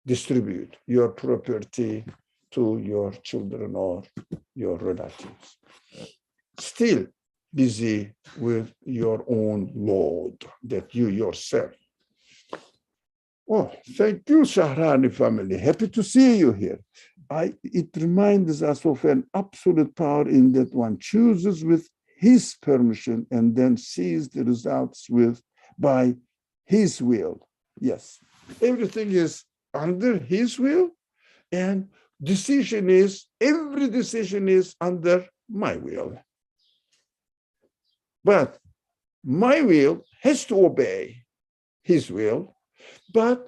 distribute your property to your children or your relatives. Still busy with your own load that you yourself. Oh, thank you, Shahrani family. Happy to see you here. It reminds us of an absolute power in that one chooses with his permission and then sees the results by his will. Yes, everything is under his will, and every decision is under my will. But my will has to obey his will, but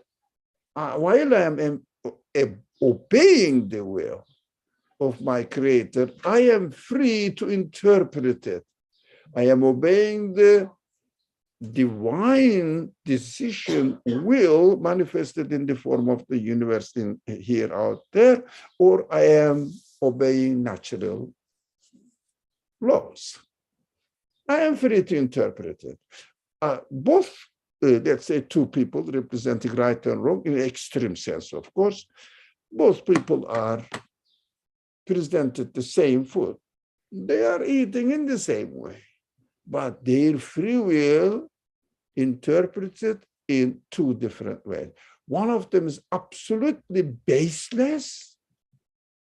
while I am obeying the will of my creator, I am free to interpret it. I am obeying the divine decision will manifested in the form of the universe in here out there, or I am obeying natural laws. I am free to interpret it. Both, let's say, two people representing right and wrong in an extreme sense, of course, both people are presented the same food. They are eating in the same way, but their free will interpreted in two different ways. One of them is absolutely baseless,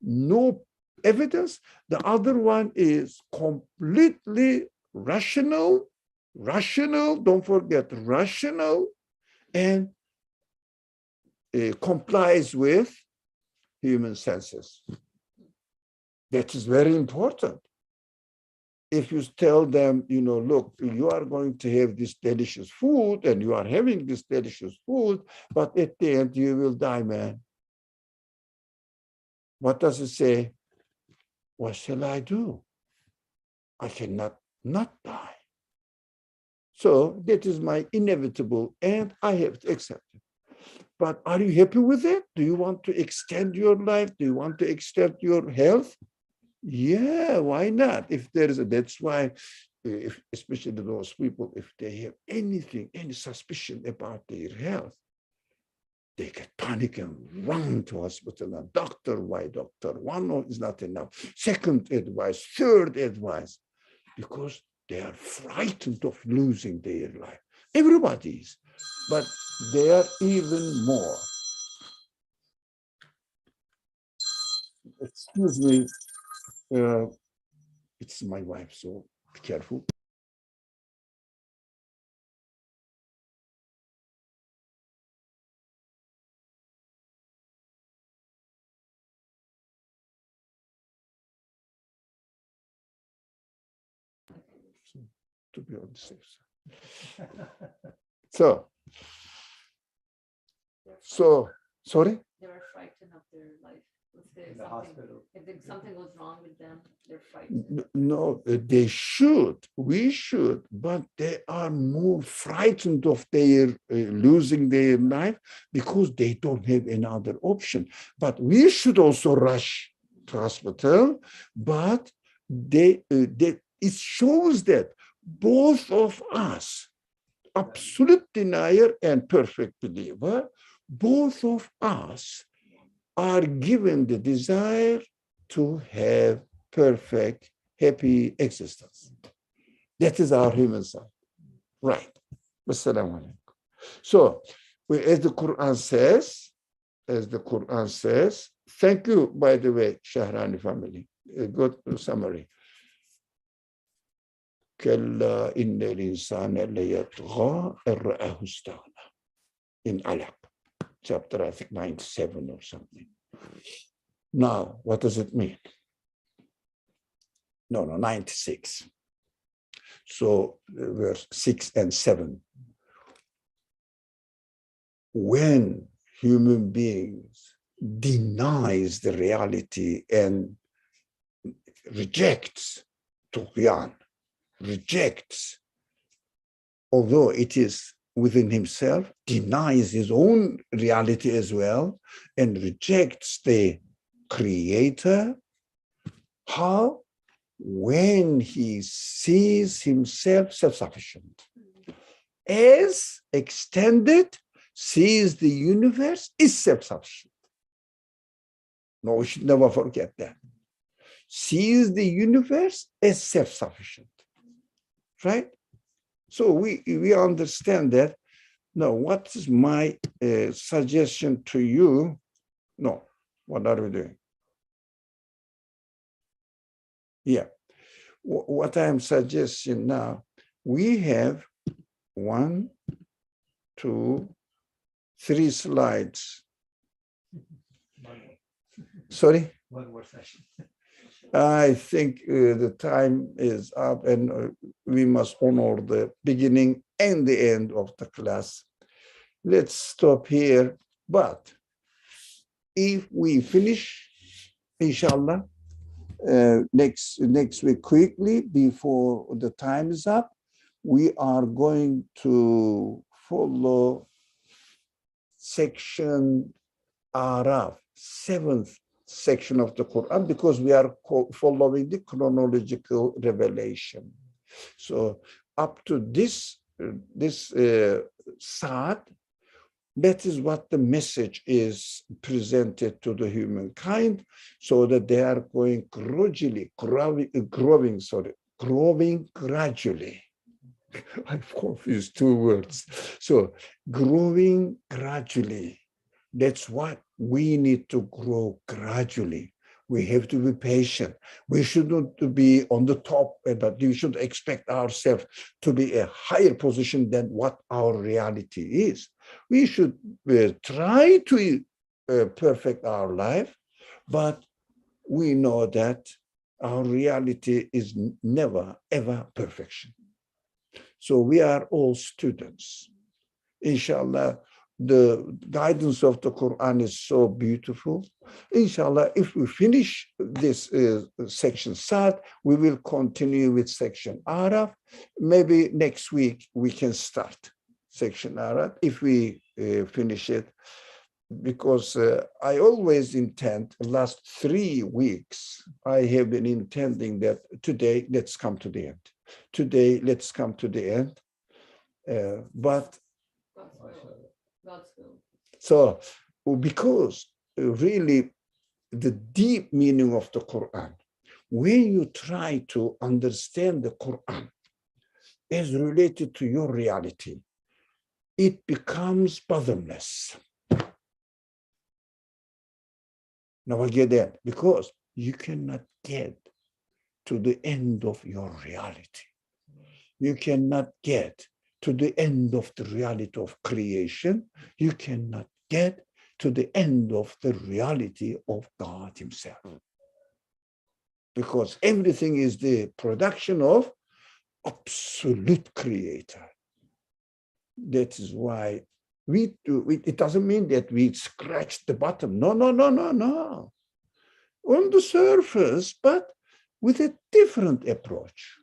no evidence. The other one is completely rational, don't forget rational, and complies with human senses. That is very important. If you tell them, look, you are going to have this delicious food and you are having this delicious food, but at the end you will die, man. What does it say? What shall I do? I cannot not die. So that is my inevitable, and I have to accept it. But are you happy with it? Do you want to extend your life? Do you want to extend your health? Yeah, why not? If there is that's why, especially those people, if they have anything, any suspicion about their health, they get panic and run to hospital. And doctor, why doctor? One is not enough. Second advice, third advice, because they are frightened of losing their life. Everybody is, but they are even more. Excuse me. It's my wife, so be careful. To be on the safe side. So, sorry? They were frightened of their life. In the hospital. If something goes wrong with them, they're frightened. No, they should. We should, but they are more frightened of their losing their life because they don't have another option. But we should also rush to hospital. But it shows that both of us, absolute denier and perfect believer, both of us are given the desire to have perfect, happy existence. That is our human side. Right. Wassalamu alaikum. So, as the Quran says, thank you, by the way, Shahrani family. A good summary. كلا إن الإنسان ليطغى أن رآه استغنى. In Alaq, chapter, I think 97 or something. Now, what does it mean? No, 96. So, verse 6 and 7. When human beings denies the reality and rejects Tughyan, rejects, although it is within himself, denies his own reality as well, and rejects the creator, how? When he sees himself self-sufficient, as extended, sees the universe is self-sufficient. No, we should never forget that. Sees the universe as self-sufficient. Right? So we understand that. Now, what is my suggestion to you? No, what are we doing? Yeah. What I am suggesting now, we have 1, 2, 3 slides. Sorry? One more session. I think the time is up and we must honor the beginning and the end of the class. let's stop here. But if we finish, inshallah, next week quickly before the time is up, we are going to follow section Araf, 7th section of the Quran, because we are following the chronological revelation. So up to this Saad, that is what the message is presented to the humankind, so that they are going gradually, growing gradually. I've confused two words. So growing gradually. That's what we need to grow gradually. We have to be patient. We shouldn't be on the top, but we should expect ourselves to be a higher position than what our reality is. We should try to perfect our life, but we know that our reality is never, ever perfection. So we are all students. Inshallah, the guidance of the Quran is so beautiful. Inshallah, if we finish this section Sad, we will continue with section Araf. Maybe next week we can start section Araf if we finish it, because I always intend, last 3 weeks, I have been intending that today, let's come to the end. Today, let's come to the end. But so, because really the deep meaning of the Quran, when you try to understand the Quran as related to your reality, it becomes bottomless. Now I get that, because you cannot get to the end of your reality. You cannot get to the end of the reality of creation. You cannot get to the end of the reality of God himself. Because everything is the production of absolute creator. That is why it doesn't mean that we scratch the bottom. No. On the surface, but with a different approach.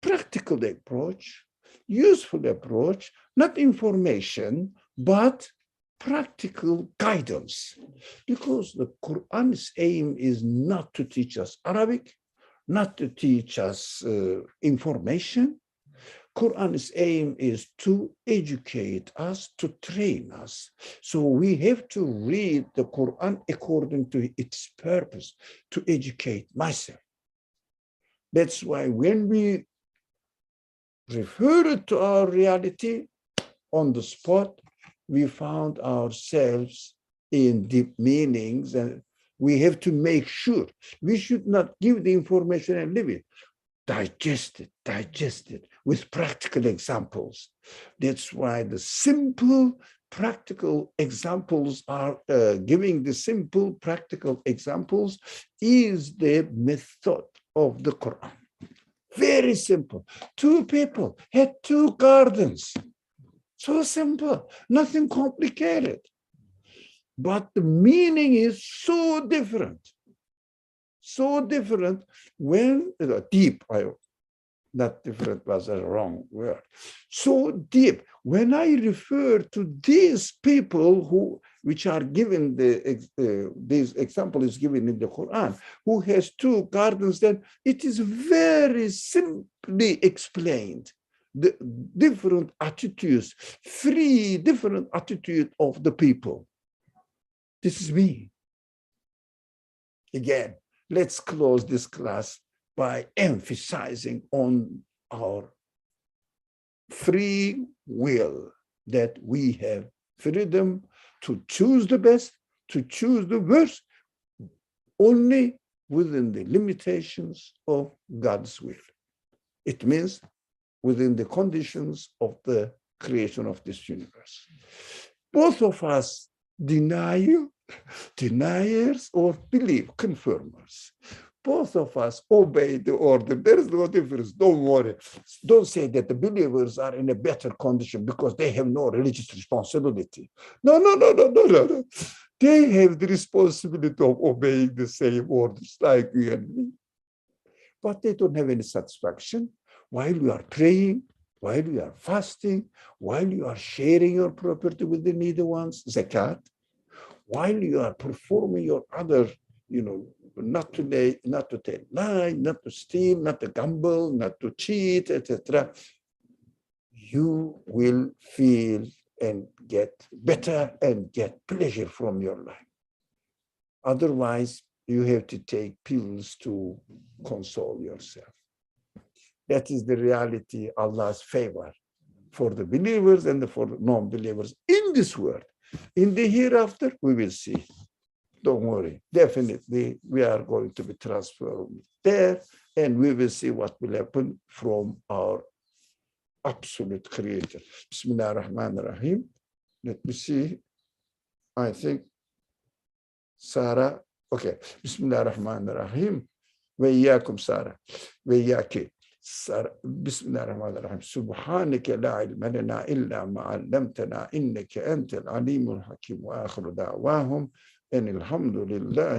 Practical approach, useful approach, not information, but practical guidance. Because the Quran's aim is not to teach us Arabic, not to teach us information. Quran's aim is to educate us, to train us. So we have to read the Quran according to its purpose, to educate myself. That's why when we refer to our reality on the spot, we found ourselves in deep meanings, and we have to make sure. We should not give the information and leave it. Digest it with practical examples. That's why the simple practical examples are giving the simple practical examples is the method of the Quran. Very simple. 2 people had 2 gardens. So simple, nothing complicated. But the meaning is so different. So different when deep, not different was a wrong word. So deep. When I refer to these people which are given this example is given in the Quran, who has 2 gardens, then it is very simply explained. The different attitudes, 3 different attitudes of the people. This is me. Again, let's close this class by emphasizing on our free will, that we have freedom to choose the best, to choose the worst, only within the limitations of God's will. It means within the conditions of the creation of this universe. Both of us deniers or believe confirmers. both of us obey the order. There is no difference. Don't worry. Don't say that the believers are in a better condition because they have no religious responsibility. No, no, no, no, no, no, no. They have the responsibility of obeying the same orders like you and me. But they don't have any satisfaction while you are praying, while you are fasting, while you are sharing your property with the needy ones, zakat, while you are performing your other, not to tell lie, not to steal, not to gamble, not to cheat, etc. You will feel and get better and get pleasure from your life. Otherwise, you have to take pills to console yourself. That is the reality, Allah's favor for the believers and for the non-believers in this world. In the hereafter, we will see. Don't worry. Definitely, we are going to be transformed there, and we will see what will happen from our absolute creator. Bismillah ar-Rahman ar-Rahim. Let me see. I think Sarah. Okay. Bismillah ar-Rahman ar-Rahim. وإياكم سارة وإياك سارة بسم الله الرحمن الرحيم سبحانك لا علم لنا إلا ما علمتنا إنك أنت العليم الحكيم وآخر دعواهم أن الحمد لله